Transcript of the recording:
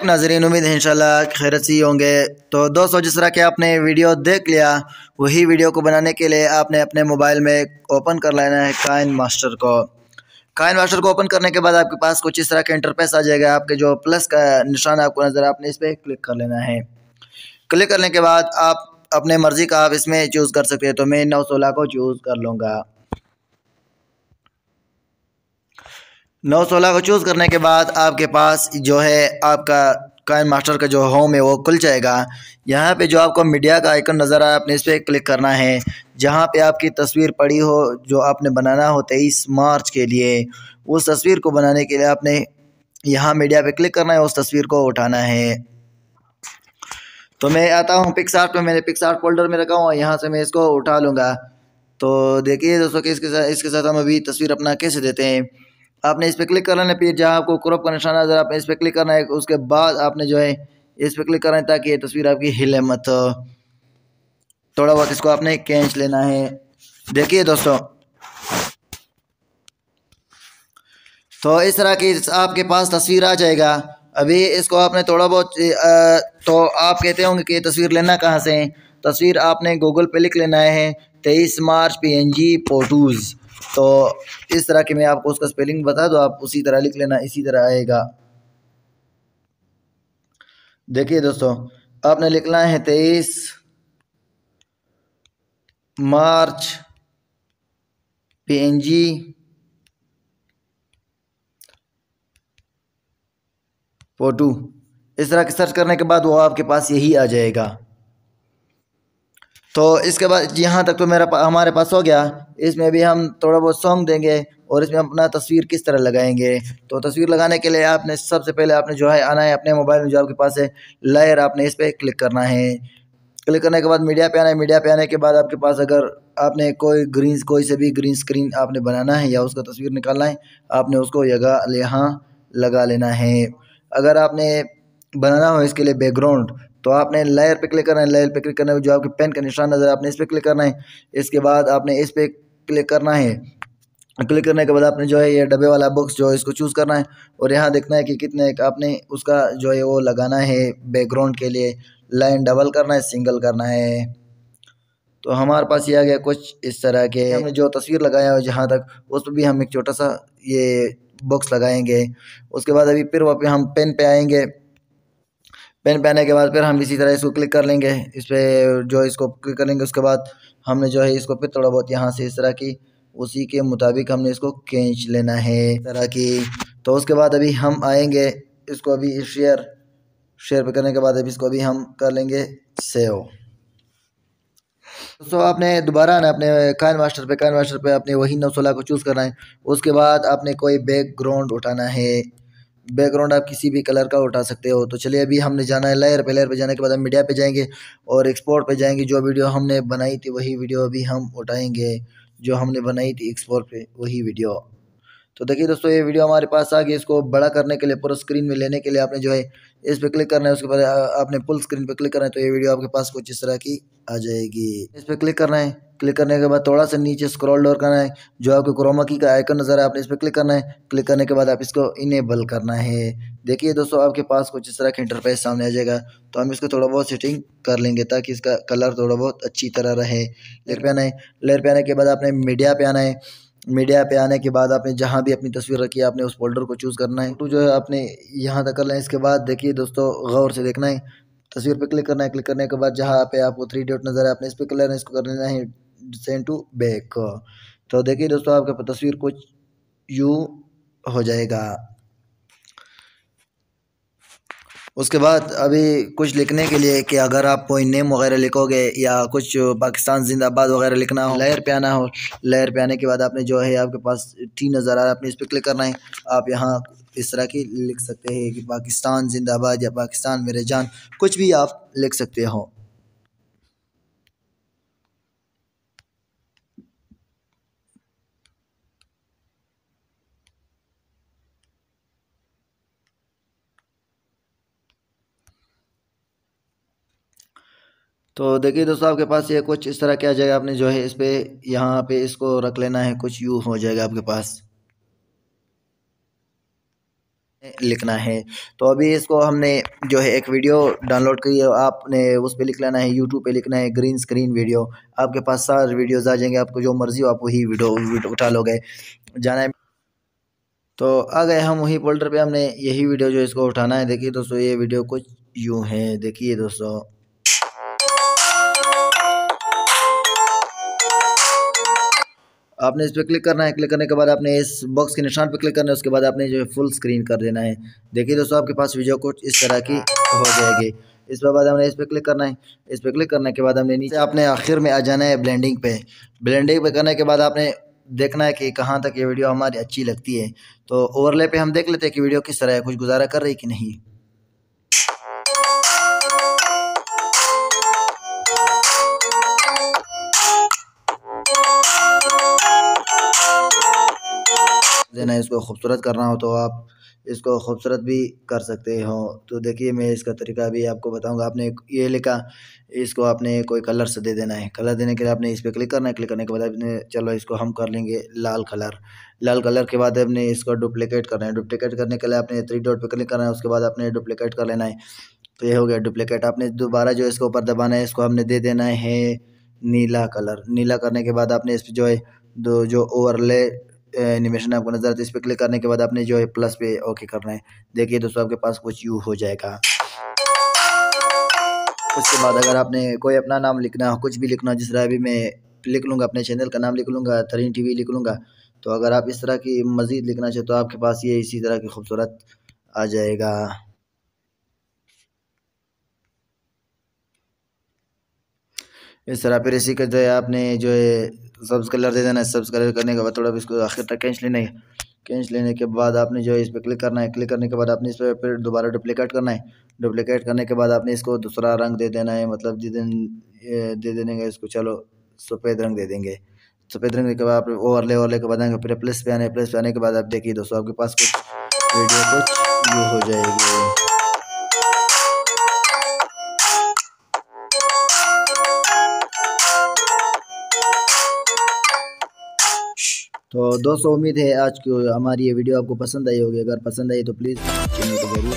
नाज़रीन, उम्मीद है इंशाल्लाह खैरियत से ही होंगे। तो दोस्तों, जिस तरह के आपने वीडियो देख लिया, वही वीडियो को बनाने के लिए आपने अपने मोबाइल में ओपन कर लेना है काइन मास्टर को। काइन मास्टर को ओपन करने के बाद आपके पास कुछ इस तरह का इंटरफेस आ जाएगा। आपके जो प्लस का निशान आपको नज़र, आपने इस पर क्लिक कर लेना है। क्लिक करने के बाद आप अपने मर्ज़ी का आप इसमें चूज़ कर सकते हैं। तो मैं 916 को चूज़ कर लूँगा। 916 को चूज़ करने के बाद आपके पास जो है आपका काइन मास्टर का जो होम है वो खुल जाएगा। यहाँ पे जो आपको मीडिया का आइकन नज़र आया, आपने इस पर क्लिक करना है। जहाँ पे आपकी तस्वीर पड़ी हो जो आपने बनाना हो 23 मार्च के लिए, उस तस्वीर को बनाने के लिए आपने यहाँ मीडिया पे क्लिक करना है, उस तस्वीर को उठाना है। तो मैं आता हूँ पिक्सआर्ट पे, मैंने पिक्सआर्ट फोल्डर में रखा हुआ, यहाँ से मैं इसको उठा लूँगा। तो देखिए दोस्तों कि इसके साथ हम अभी तस्वीर अपना कैसे देते हैं। आपने इस पर क्लिक करना है, फिर जहाँ आपको क्रॉप का निशान नज़र, आपने इस पर क्लिक करना है। उसके बाद आपने जो है इस पर क्लिक करना है ताकि ये तस्वीर आपकी हिले मत। थोड़ा बहुत इसको आपने खींच लेना है। देखिए दोस्तों, तो इस तरह की आपके पास तस्वीर आ जाएगा। अभी इसको आपने थोड़ा बहुत तो आप कहते होंगे कि तस्वीर लेना कहाँ से है। तस्वीर आपने गूगल पे लिख लेना है 23 मार्च PNG फोटोज़। तो इस तरह के मैं आपको उसका स्पेलिंग बता दूँ, आप उसी तरह लिख लेना, इसी तरह आएगा। देखिए दोस्तों, आपने लिखना है 23 मार्च PNG फोटो। इस तरह के सर्च करने के बाद वो आपके पास यही आ जाएगा। तो इसके बाद यहाँ तक तो हमारे पास हो गया। इसमें भी हम थोड़ा बहुत सॉन्ग देंगे और इसमें अपना तस्वीर किस तरह लगाएंगे। तो तस्वीर लगाने के लिए आपने सबसे पहले आपने जो है आना है अपने मोबाइल में, जो आपके पास है लेयर, आपने इस पर क्लिक करना है। क्लिक करने के बाद मीडिया पे आना है। मीडिया पे आने के बाद आपके पास अगर आपने कोई से भी ग्रीन स्क्रीन आपने बनाना है या उसका तस्वीर निकालना है, आपने उसको यहाँ लगा लेना है। अगर आपने बनाना हो इसके लिए बैकग्राउंड, तो आपने लेयर पे क्लिक करना है। लेयर पे क्लिक करने में जो आपके पेन का निशान नज़र, आपने इस पर क्लिक करना है। इसके बाद आपने इस पर क्लिक करना है। क्लिक करने के बाद आपने जो है ये डब्बे वाला बॉक्स जो है इसको चूज़ करना है और यहाँ देखना है कि कितने आपने उसका जो है वो लगाना है। बैकग्राउंड के लिए लाइन डबल करना है, सिंगल करना है। तो हमारे पास ये आ गया कुछ इस तरह के। हमने जो तस्वीर लगाया है जहाँ तक, उस पर भी हम एक छोटा सा ये बॉक्स लगाएंगे। उसके बाद अभी फिर वहाँ पे हम पेन पे आएंगे। पेन पे आने के बाद फिर हम इसी तरह इसको क्लिक कर लेंगे। इस पर जो इसको क्लिक करेंगे, उसके बाद हमने जो है इसको फिर थोड़ा बहुत यहाँ से इस तरह की उसी के मुताबिक हमने इसको खींच लेना है इस तरह की। तो उसके बाद अभी हम आएंगे इसको अभी शेयर पे करने के बाद अभी इसको अभी हम कर लेंगे सेव। दोस्तों, आपने दोबारा आना अपने काइन मास्टर पे आपने वही 916 को चूज़ करना है। उसके बाद आपने कोई बैकग्राउंड उठाना है। बैकग्राउंड आप किसी भी कलर का उठा सकते हो। तो चलिए अभी हमने जाना है लेयर पे जाने के बाद हम मीडिया पे जाएंगे और एक्सपोर्ट पे जाएंगे। जो वीडियो हमने बनाई थी वही वीडियो अभी हम उठाएंगे, जो हमने बनाई थी एक्सपोर्ट पे वही वीडियो। तो देखिए दोस्तों, ये वीडियो हमारे पास आ गई। इसको बड़ा करने के लिए, पूरा स्क्रीन में लेने के लिए आपने जो है इस पर क्लिक करना है। उसके बाद आपने फुल स्क्रीन पे क्लिक करना है। तो ये वीडियो आपके पास कुछ इस तरह की आ जाएगी। इस पर क्लिक करना है। क्लिक करने के बाद थोड़ा सा नीचे स्क्रॉल डाउन करना है। जो आपको क्रोमा की का आइकन नजर है, आपने इस पर क्लिक करना है। क्लिक करने के बाद आप इसको इनेबल करना है। देखिए दोस्तों, आपके पास कुछ इस तरह का इंटरफेस सामने आ जाएगा। तो हम इसको थोड़ा बहुत सेटिंग कर लेंगे ताकि इसका कलर थोड़ा बहुत अच्छी तरह रहे। लेयर पे आना है। लेयर पे आने के बाद आपने मीडिया पे आना है। मीडिया पे आने के बाद आपने जहाँ भी अपनी तस्वीर रखी है, आपने उस फोल्डर को चूज़ करना है। तो जो है आपने यहाँ तक कर लें। इसके बाद देखिए दोस्तों, गौर से देखना है। तस्वीर पे क्लिक करना है। क्लिक करने के बाद जहाँ पे आपको 3 डॉट नज़र है, आपने इस पर क्लिक करना है। इसको कर लेना है सेंड टू बैक। तो देखिए दोस्तों, आपका तस्वीर कुछ यूँ हो जाएगा। उसके बाद अभी कुछ लिखने के लिए कि अगर आप कोई नेम वगैरह लिखोगे या कुछ पाकिस्तान जिंदाबाद वगैरह लिखना हो, लेयर पे आना हो। लेयर पे आने के बाद आपने जो है आपके पास टी नज़र आ रहा है, आपने इस पर क्लिक करना है। आप यहाँ इस तरह की लिख सकते हैं कि पाकिस्तान जिंदाबाद या पाकिस्तान मेरे जान, कुछ भी आप लिख सकते हो। तो देखिए दोस्तों, आपके पास ये कुछ इस तरह क्या जाएगा। आपने जो है इस पे यहाँ पे इसको रख लेना है, कुछ यूँ हो जाएगा आपके पास। लिखना है। तो अभी इसको हमने जो है एक वीडियो डाउनलोड की है, आपने उस पर लिख लेना है, यूट्यूब पे लिखना है ग्रीन स्क्रीन वीडियो। आपके पास सारे वीडियोज़ आ जाएंगे, आपको जो मर्ज़ी हो आप वही वीडियो उठा लोगे। जाना है तो आ गए हम वही फोल्डर पे, हमने यही वीडियो जो इसको उठाना है। देखिए दोस्तों, ये वीडियो कुछ यूँ है, देखिए दोस्तों। आपने इस पर क्लिक करना है, क्लिक करने के बाद आपने इस बॉक्स के निशान पर क्लिक करना है, उसके बाद आपने जो है फुल स्क्रीन कर देना है। देखिए दोस्तों, आपके पास वीडियो कुछ इस तरह की हो जाएगी। इसके बाद हमने इस पर क्लिक करना है, इस पर क्लिक करने के बाद हमने नीचे आपने आखिर में आ जाना है ब्लेंडिंग पे। ब्लेंडिंग पे करने के बाद आपने देखना है कि कहाँ तक ये वीडियो हमारी अच्छी लगती है। तो ओवरले पे हम देख लेते हैं कि वीडियो किस तरह है, कुछ गुजारा कर रही कि नहीं। देना है, इसको खूबसूरत करना हो तो आप इसको खूबसूरत भी कर सकते हो। तो देखिए मैं इसका तरीका भी आपको बताऊंगा। आपने ये लिखा, इसको आपने कोई कलर से दे देना है। कलर देने के लिए आपने इस पर क्लिक करना है, क्लिक करने के बाद आपने चलो इसको हम कर लेंगे लाल कलर। लाल कलर के बाद आपने इसको डुप्लीकेट करना है। डुप्लीकेट करने के लिए आपने 3 डॉट पर क्लिक करना है, उसके बाद आपने डुप्लीकेट कर लेना है। तो ये हो गया डुप्लीकेट। आपने दोबारा जो इसको ऊपर दबाना है, इसको हमने दे देना है नीला कलर। नीला करने के बाद आपने इस पर जो है दो जो ओवरले एनिमेशन आपको नजर आती है, इस पर क्लिक करने के बाद आपने जो है प्लस पे ओके करना है। देखिए दोस्तों, आपके पास कुछ यूँ हो जाएगा। उसके बाद अगर आपने कोई अपना नाम लिखना हो, कुछ भी लिखना हो, जिस तरह अभी मैं लिख लूँगा अपने चैनल का नाम लिख लूँगा, तरीन टीवी लिख लूँगा। तो अगर आप इस तरह की मज़ीद लिखना चाहे तो आपके पास ये इसी तरह की खूबसूरत आ जाएगा। इस तरह फिर इसी का जो है आपने जो है सब्ज़ कलर दे देना है। सब्ज़ कलर करने के बाद थोड़ा भी इसको आखिर तक खींच लेना है। खींच लेने के बाद आपने जो है इस पर क्लिक करना है। क्लिक करने के बाद आपने इस पर फिर दोबारा डुप्लीकेट करना है। डुप्लीकेट करने के बाद आपने इसको दूसरा रंग दे देना है, मतलब जिस दिन दे देंगे इसको, चलो सफ़ेद रंग दे देंगे। सफ़ेद रंग के बाद आप ओवरले ओवरले के बाद आएंगे, फिर प्लस पे आने, प्लस पे आने के बाद आप देखिए दोस्तों, आपके पास कुछ वीडियो कुछ यूँ हो जाएगी। तो दोस्तों, उम्मीद है आज की हमारी ये वीडियो आपको पसंद आई होगी। अगर पसंद आई तो प्लीज़ चैनल को जरूर